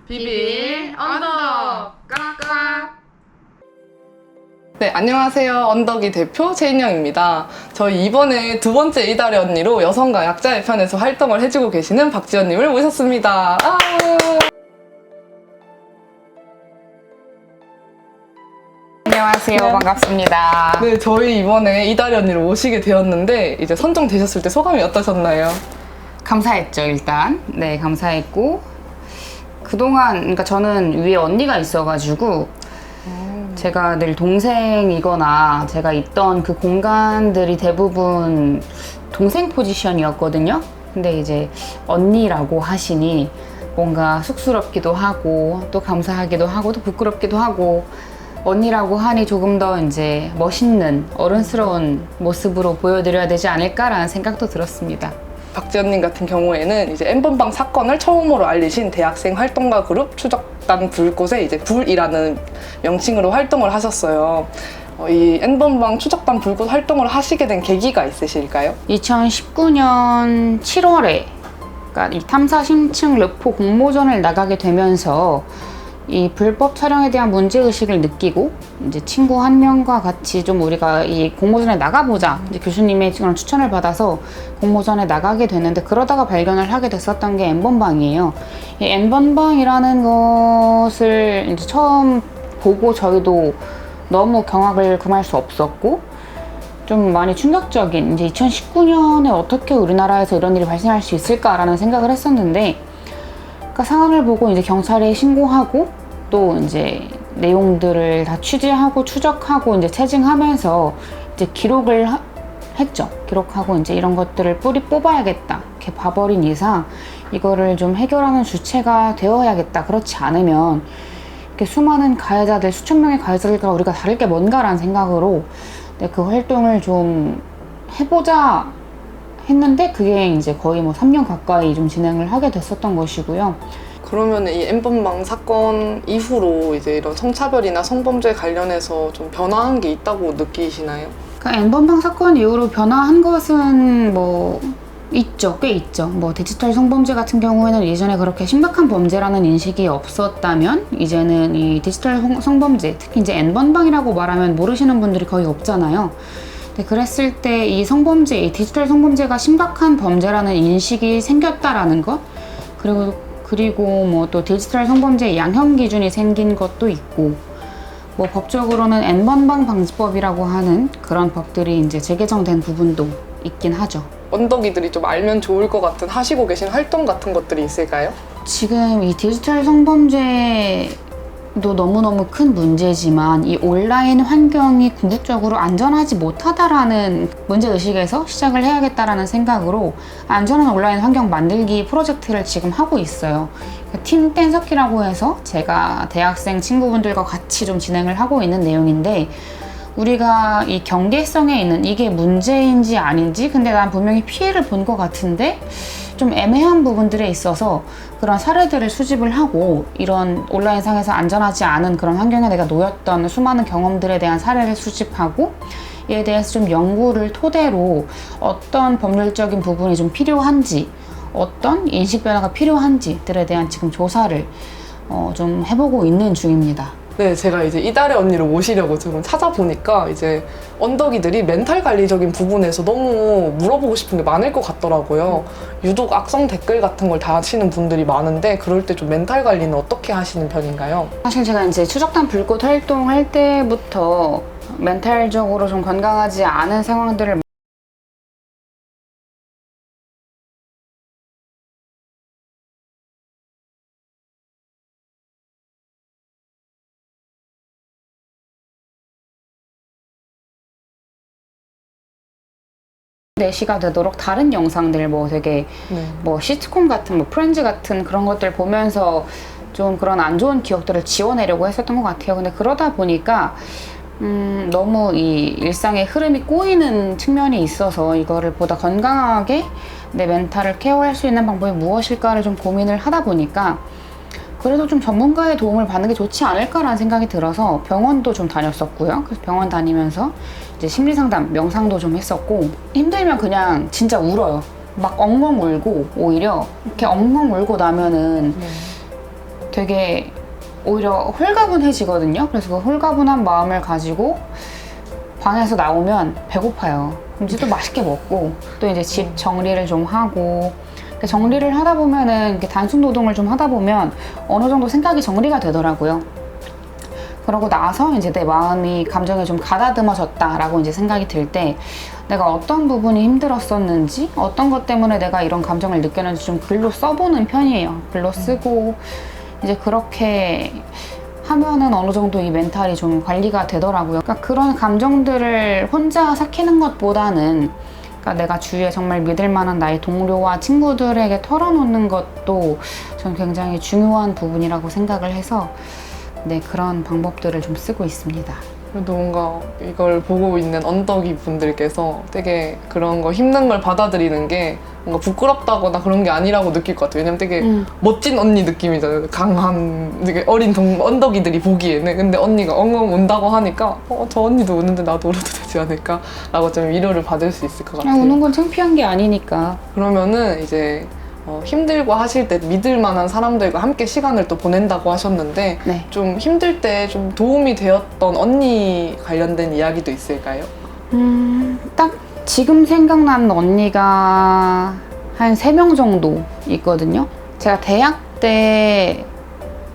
비빌 언덕 깍깍. 네, 안녕하세요. 언덕이 대표 최인영입니다. 저희 이번에 두 번째 이달의 언니로 여성과 약자의 편에서 활동을 해주고 계시는 박지연님을 모셨습니다. 안녕하세요. 네. 반갑습니다. 네, 저희 이번에 이달의 언니를 모시게 되었는데 이제 선정되셨을 때 소감이 어떠셨나요? 감사했죠, 일단. 네, 감사했고 그동안 그러니까 저는 위에 언니가 있어가지고 제가 늘 동생이거나 제가 있던 그 공간들이 대부분 동생 포지션이었거든요. 근데 이제 언니라고 하시니 뭔가 쑥스럽기도 하고 또 감사하기도 하고 또 부끄럽기도 하고 언니라고 하니 조금 더 이제 멋있는 어른스러운 모습으로 보여드려야 되지 않을까라는 생각도 들었습니다. 박지연님 같은 경우에는 이제 N번방 사건을 처음으로 알리신 대학생 활동가 그룹 추적단 불꽃의 이제 불이라는 명칭으로 활동을 하셨어요. 이 N번방 추적단 불꽃 활동을 하시게 된 계기가 있으실까요? 2019년 7월에 그러니까 이 탐사 심층 르포 공모전을 나가게 되면서 이 불법 촬영에 대한 문제의식을 느끼고 이제 친구 한 명과 같이 좀 우리가 이 공모전에 나가보자 이제 교수님의 그런 추천을 받아서 공모전에 나가게 됐는데 그러다가 발견을 하게 됐었던 게 N번방이에요. 이 N번방이라는 것을 이제 처음 보고 저희도 너무 경악을 금할 수 없었고 좀 많이 충격적인 이제 2019년에 어떻게 우리나라에서 이런 일이 발생할 수 있을까라는 생각을 했었는데 그러니까 상황을 보고 이제 경찰에 신고하고 또 이제 내용들을 다 취재하고 추적하고 이제 체증하면서 이제 기록을 했죠. 기록하고 이제 이런 것들을 뿌리 뽑아야겠다. 이렇게 봐버린 이상 이거를 좀 해결하는 주체가 되어야겠다. 그렇지 않으면 이렇게 수많은 가해자들, 수천 명의 가해자들과 우리가 다를 게 뭔가라는 생각으로 그 활동을 좀 해보자 했는데 그게 이제 거의 뭐 3년 가까이 좀 진행을 하게 됐었던 것이고요. 그러면 이 N번방 사건 이후로 이제 이런 성차별이나 성범죄 관련해서 좀 변화한 게 있다고 느끼시나요? 그러니까 N번방 사건 이후로 변화한 것은 뭐 있죠. 꽤 있죠. 뭐 디지털 성범죄 같은 경우에는 예전에 그렇게 심각한 범죄라는 인식이 없었다면 이제는 이 디지털 성범죄, 특히 이제 N번방이라고 말하면 모르시는 분들이 거의 없잖아요. 네, 그랬을 때 이 성범죄, 이 디지털 성범죄가 심각한 범죄라는 인식이 생겼다라는 것 그리고 뭐 또 디지털 성범죄 양형 기준이 생긴 것도 있고 뭐 법적으로는 N번방 방지법이라고 하는 그런 법들이 이제 재개정된 부분도 있긴 하죠. 언덕이들이 좀 알면 좋을 것 같은 하시고 계신 활동 같은 것들이 있을까요? 지금 이 디지털 성범죄도 너무너무 큰 문제지만 이 온라인 환경이 궁극적으로 안전하지 못하다라는 문제의식에서 시작을 해야겠다라는 생각으로 안전한 온라인 환경 만들기 프로젝트를 지금 하고 있어요. 팀 댄서키라고 해서 제가 대학생 친구분들과 같이 좀 진행을 하고 있는 내용인데 우리가 이 경계성에 있는 이게 문제인지 아닌지 근데 난 분명히 피해를 본 것 같은데 좀 애매한 부분들에 있어서 그런 사례들을 수집을 하고 이런 온라인상에서 안전하지 않은 그런 환경에 내가 놓였던 수많은 경험들에 대한 사례를 수집하고 이에 대해서 좀 연구를 토대로 어떤 법률적인 부분이 좀 필요한지 어떤 인식 변화가 필요한지들에 대한 지금 조사를 좀 해보고 있는 중입니다. 네, 제가 이제 이달의 언니를 모시려고 지금 찾아보니까 이제 언덕이들이 멘탈 관리적인 부분에서 너무 물어보고 싶은 게 많을 것 같더라고요. 유독 악성 댓글 같은 걸 다시는 분들이 많은데 그럴 때 좀 멘탈 관리는 어떻게 하시는 편인가요? 사실 제가 이제 추적단 불꽃 활동할 때부터 멘탈적으로 좀 건강하지 않은 상황들을 시가 되도록 다른 영상들 뭐 되게 뭐 시트콤 같은 뭐 프렌즈 같은 그런 것들 보면서 좀 그런 안 좋은 기억들을 지워내려고 했었던 것 같아요. 근데 그러다 보니까 너무 이 일상의 흐름이 꼬이는 측면이 있어서 이거를 보다 건강하게 내 멘탈을 케어할 수 있는 방법이 무엇일까를 좀 고민을 하다 보니까 그래도 좀 전문가의 도움을 받는 게 좋지 않을까라는 생각이 들어서 병원도 좀 다녔었고요. 그래서 병원 다니면서 이제 심리상담, 명상도 좀 했었고 힘들면 그냥 진짜 울어요. 막 엉엉 울고 오히려 이렇게 엉엉 울고 나면은 되게 오히려 홀가분해지거든요. 그래서 그 홀가분한 마음을 가지고 방에서 나오면 배고파요. 그럼 이제 또 맛있게 먹고 또 이제 집 정리를 좀 하고 정리를 하다 보면은 이렇게 단순 노동을 좀 하다 보면 어느 정도 생각이 정리가 되더라고요. 그러고 나서 이제 내 마음이 감정에 좀 가다듬어졌다라고 이제 생각이 들 때 내가 어떤 부분이 힘들었었는지 어떤 것 때문에 내가 이런 감정을 느꼈는지 좀 글로 써보는 편이에요. 글로 쓰고 이제 그렇게 하면은 어느 정도 이 멘탈이 좀 관리가 되더라고요. 그러니까 그런 감정들을 혼자 삭히는 것보다는 그러니까 내가 주위에 정말 믿을 만한 나의 동료와 친구들에게 털어놓는 것도 저는 굉장히 중요한 부분이라고 생각을 해서 네, 그런 방법들을 좀 쓰고 있습니다. 그래도 뭔가 이걸 보고 있는 언덕이 분들께서 되게 그런 거 힘든 걸 받아들이는 게 뭔가 부끄럽다거나 그런 게 아니라고 느낄 것 같아요. 왜냐면 되게 멋진 언니 느낌이잖아요. 강한 되게 어린 언덕이들이 보기에는. 근데 언니가 엉엉 운다고 하니까 저 언니도 우는데 나도 울어도 되지 않을까? 라고 좀 위로를 받을 수 있을 것 같아요. 우는 건 창피한 게 아니니까. 그러면은 이제 힘들고 하실 때 믿을 만한 사람들과 함께 시간을 또 보낸다고 하셨는데 네. 좀 힘들 때 좀 도움이 되었던 언니 관련된 이야기도 있을까요? 딱 지금 생각나는 언니가 한 3명 정도 있거든요. 제가 대학 때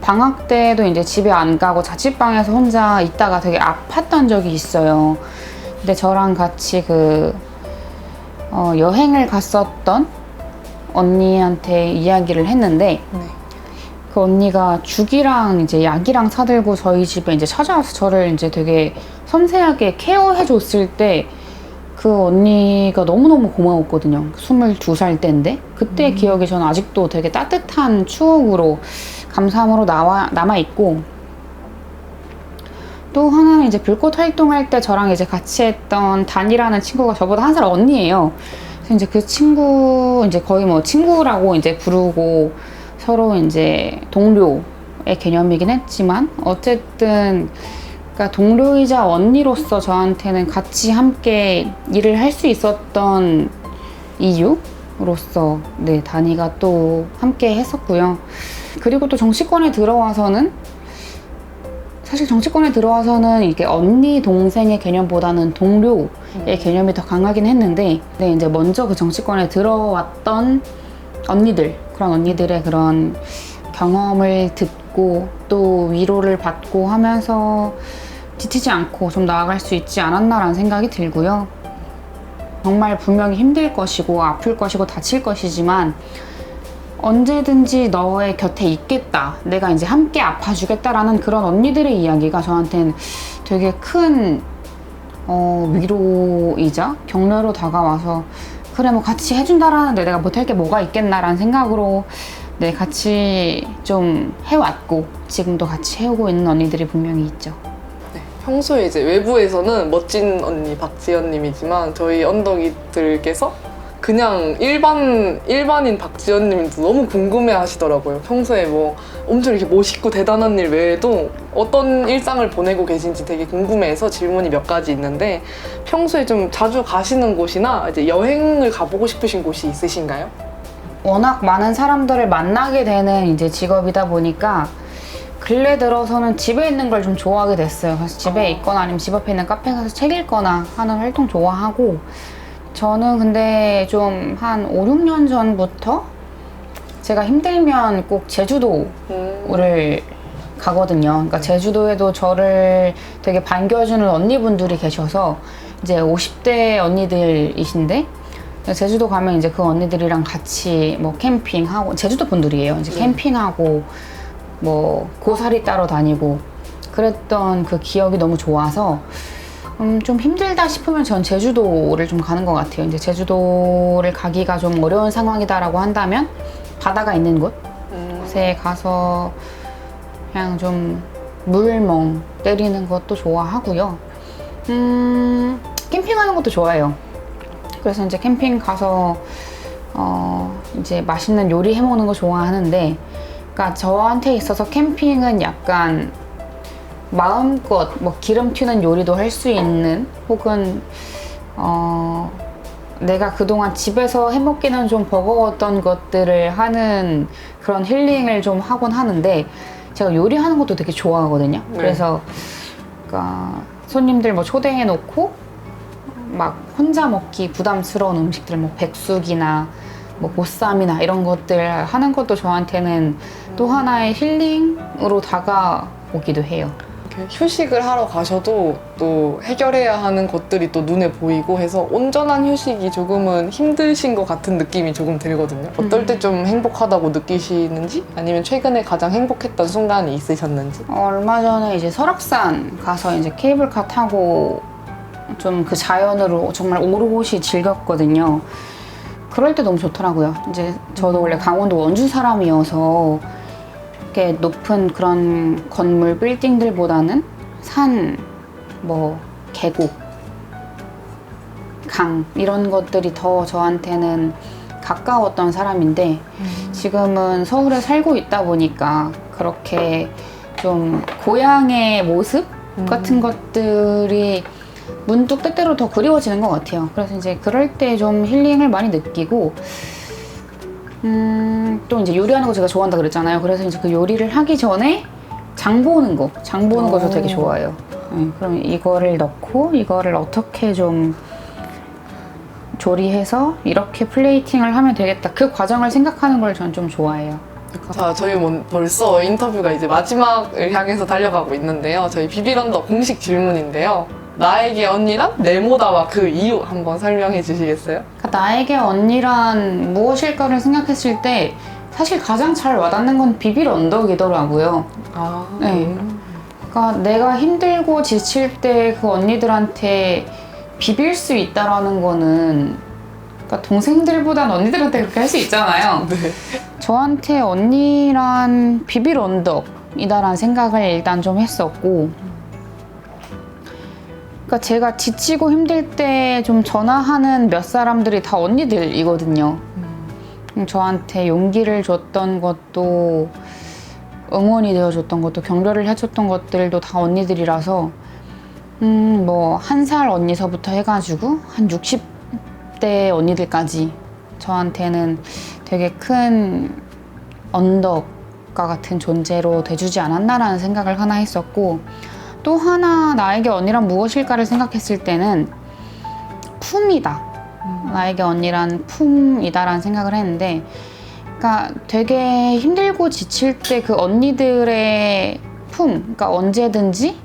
방학 때도 이제 집에 안 가고 자취방에서 혼자 있다가 되게 아팠던 적이 있어요. 근데 저랑 같이 여행을 갔었던 언니한테 이야기를 했는데 네. 그 언니가 죽이랑 이제 약이랑 사들고 저희 집에 이제 찾아와서 저를 이제 되게 섬세하게 케어해 줬을 때 그 언니가 너무너무 고마웠거든요. 22살 때인데 그때 기억이 저는 아직도 되게 따뜻한 추억으로 감사함으로 남아있고 또 하나는 이제 불꽃 활동할 때 저랑 이제 같이 했던 단이라는 친구가 저보다 1살 언니예요. 그래서 이제 그 친구 이제 거의 뭐 친구라고 이제 부르고 서로 이제 동료의 개념이긴 했지만 어쨌든 그러니까 동료이자 언니로서 저한테는 같이 함께 일을 할 수 있었던 이유로서 네, 단이가 또 함께 했었고요. 그리고 또 정치권에 들어와서는 사실 정치권에 들어와서는 이게 언니 동생의 개념보다는 동료의 개념이 더 강하긴 했는데 네, 이제 먼저 그 정치권에 들어왔던 언니들 그런 언니들의 그런 경험을 듣고 또 위로를 받고 하면서 지치지 않고 좀 나아갈 수 있지 않았나라는 생각이 들고요. 정말 분명히 힘들 것이고 아플 것이고 다칠 것이지만 언제든지 너의 곁에 있겠다. 내가 이제 함께 아파주겠다라는 그런 언니들의 이야기가 저한테는 되게 큰 위로이자 격려로 다가와서 그래 뭐 같이 해준다라는데 내가 못할 게 뭐가 있겠나라는 생각으로 네 같이 좀 해왔고 지금도 같이 해오고 있는 언니들이 분명히 있죠. 네, 평소에 이제 외부에서는 멋진 언니 박지연님이지만 저희 언덕이들께서 그냥 일반인 박지연님도 너무 궁금해 하시더라고요. 평소에 뭐 엄청 이렇게 멋있고 대단한 일 외에도 어떤 일상을 보내고 계신지 되게 궁금해해서 질문이 몇 가지 있는데 평소에 좀 자주 가시는 곳이나 이제 여행을 가보고 싶으신 곳이 있으신가요? 워낙 많은 사람들을 만나게 되는 이제 직업이다 보니까 근래 들어서는 집에 있는 걸 좀 좋아하게 됐어요. 그래서 집에 있거나 아니면 집 앞에 있는 카페 가서 책 읽거나 하는 활동 좋아하고 저는 근데 좀 한 5, 6년 전부터 제가 힘들면 꼭 제주도를 가거든요. 그러니까 제주도에도 저를 되게 반겨주는 언니분들이 계셔서 이제 50대 언니들이신데 제주도 가면 이제 그 언니들이랑 같이 뭐 캠핑하고 제주도 분들이에요. 이제 캠핑하고 뭐 고사리 따러 다니고 그랬던 그 기억이 너무 좋아서 좀 힘들다 싶으면 전 제주도를 좀 가는 것 같아요. 이제 제주도를 가기가 좀 어려운 상황이다라고 한다면 바다가 있는 곳에 가서 그냥 좀 물멍 때리는 것도 좋아하고요. 캠핑하는 것도 좋아해요. 그래서 이제 캠핑 가서 이제 맛있는 요리 해먹는 거 좋아하는데 그러니까 저한테 있어서 캠핑은 약간 마음껏 뭐 기름 튀는 요리도 할 수 있는 혹은 내가 그동안 집에서 해먹기는 좀 버거웠던 것들을 하는 그런 힐링을 좀 하곤 하는데, 제가 요리하는 것도 되게 좋아하거든요. 네. 그래서 그러니까 손님들 뭐 초대해 놓고 막 혼자 먹기 부담스러운 음식들, 뭐 백숙이나 뭐 보쌈이나 이런 것들 하는 것도 저한테는 또 하나의 힐링으로 다가오기도 해요. 이렇게 휴식을 하러 가셔도 또 해결해야 하는 것들이 또 눈에 보이고 해서 온전한 휴식이 조금은 힘드신 것 같은 느낌이 조금 들거든요. 어떨 때 좀 행복하다고 느끼시는지, 아니면 최근에 가장 행복했던 순간이 있으셨는지? 얼마 전에 이제 설악산 가서 이제 케이블카 타고 좀 그 자연으로 정말 오롯이 즐겼거든요. 그럴 때 너무 좋더라고요. 이제 저도 원래 강원도 원주 사람이어서 이렇게 높은 그런 건물 빌딩들보다는 산, 뭐 계곡, 강 이런 것들이 더 저한테는 가까웠던 사람인데, 지금은 서울에 살고 있다 보니까 그렇게 좀 고향의 모습 같은 것들이 문득 때때로 더 그리워지는 것 같아요. 그래서 이제 그럴 때 좀 힐링을 많이 느끼고, 또 이제 요리하는 거 제가 좋아한다 그랬잖아요. 그래서 이제 그 요리를 하기 전에 장 보는 거 저 되게 좋아해요. 그럼 이거를 넣고 이거를 어떻게 좀 조리해서 이렇게 플레이팅을 하면 되겠다. 그 과정을 생각하는 걸 저는 좀 좋아해요. 자, 저희 벌써 인터뷰가 이제 마지막을 향해서 달려가고 있는데요. 저희 비비런더 공식 질문인데요. 나에게 언니란 네모다와 그 이유 한번 설명해 주시겠어요? 그러니까 나에게 언니란 무엇일까를 생각했을 때 사실 가장 잘 와닿는 건 비빌 언덕이더라고요. 아, 네. 그러니까 내가 힘들고 지칠 때 그 언니들한테 비빌 수 있다라는 거는, 그러니까 동생들보단 언니들한테 그렇게 할 수 있잖아요. 네. 저한테 언니란 비빌 언덕이다라는 생각을 일단 좀 했었고, 그러니까 제가 지치고 힘들 때 좀 전화하는 몇 사람들이 다 언니들이거든요. 저한테 용기를 줬던 것도, 응원이 되어줬던 것도, 격려를 해줬던 것들도 다 언니들이라서, 뭐 1살 언니서부터 해가지고 한 60대 언니들까지 저한테는 되게 큰 언덕과 같은 존재로 돼주지 않았나라는 생각을 하나 했었고, 또 하나 나에게 언니란 무엇일까를 생각했을 때는 품이다. 나에게 언니란 품이다라는 생각을 했는데, 그러니까 되게 힘들고 지칠 때 그 언니들의 품, 그러니까 언제든지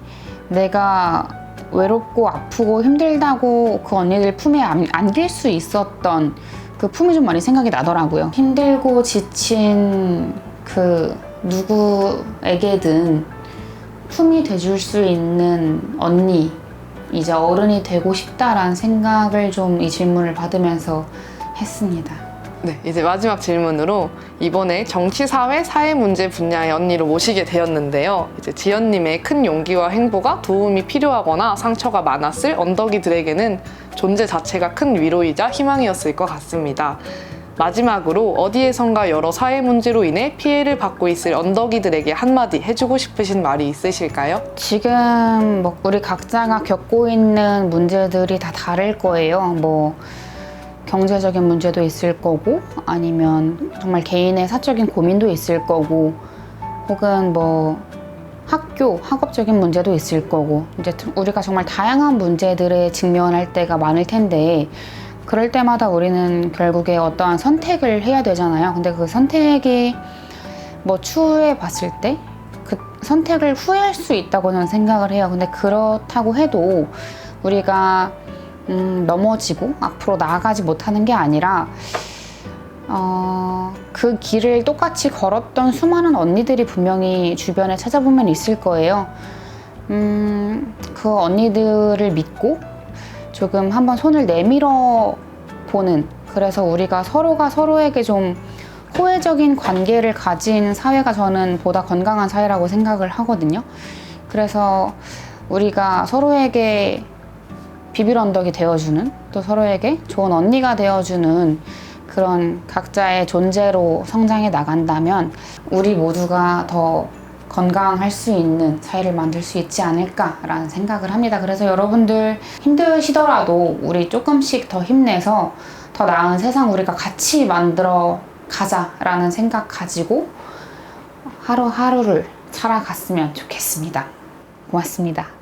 내가 외롭고 아프고 힘들다고 그 언니들 품에 안길 수 있었던 그 품이 좀 많이 생각이 나더라고요. 힘들고 지친 그 누구에게든 품이 돼줄 수 있는 언니, 이제 어른이 되고 싶다라는 생각을 좀 이 질문을 받으면서 했습니다. 네, 이제 마지막 질문으로 이번에 정치, 사회, 사회 문제 분야의 언니로 모시게 되었는데요. 이제 지연님의 큰 용기와 행보가 도움이 필요하거나 상처가 많았을 언덕이들에게는 존재 자체가 큰 위로이자 희망이었을 것 같습니다. 마지막으로 어디에선가 여러 사회 문제로 인해 피해를 받고 있을 언덕이들에게 한마디 해주고 싶으신 말이 있으실까요? 지금 뭐 우리 각자가 겪고 있는 문제들이 다 다를 거예요. 뭐 경제적인 문제도 있을 거고, 아니면 정말 개인의 사적인 고민도 있을 거고, 혹은 뭐 학업적인 문제도 있을 거고, 이제 우리가 정말 다양한 문제들에 직면할 때가 많을 텐데, 그럴 때마다 우리는 결국에 어떠한 선택을 해야 되잖아요. 근데 그 선택이 뭐 추후에 봤을 때 그 선택을 후회할 수 있다고 저는 생각을 해요. 근데 그렇다고 해도 우리가 넘어지고 앞으로 나아가지 못하는 게 아니라, 그 길을 똑같이 걸었던 수많은 언니들이 분명히 주변에 찾아보면 있을 거예요. 그 언니들을 믿고 조금 한번 손을 내밀어 보는, 그래서 우리가 서로가 서로에게 좀 호혜적인 관계를 가진 사회가 저는 보다 건강한 사회라고 생각을 하거든요. 그래서 우리가 서로에게 비빌 언덕이 되어주는, 또 서로에게 좋은 언니가 되어주는 그런 각자의 존재로 성장해 나간다면 우리 모두가 더 건강할 수 있는 사회를 만들 수 있지 않을까라는 생각을 합니다. 그래서 여러분들 힘드시더라도 우리 조금씩 더 힘내서 더 나은 세상 우리가 같이 만들어 가자라는 생각 가지고 하루하루를 살아갔으면 좋겠습니다. 고맙습니다.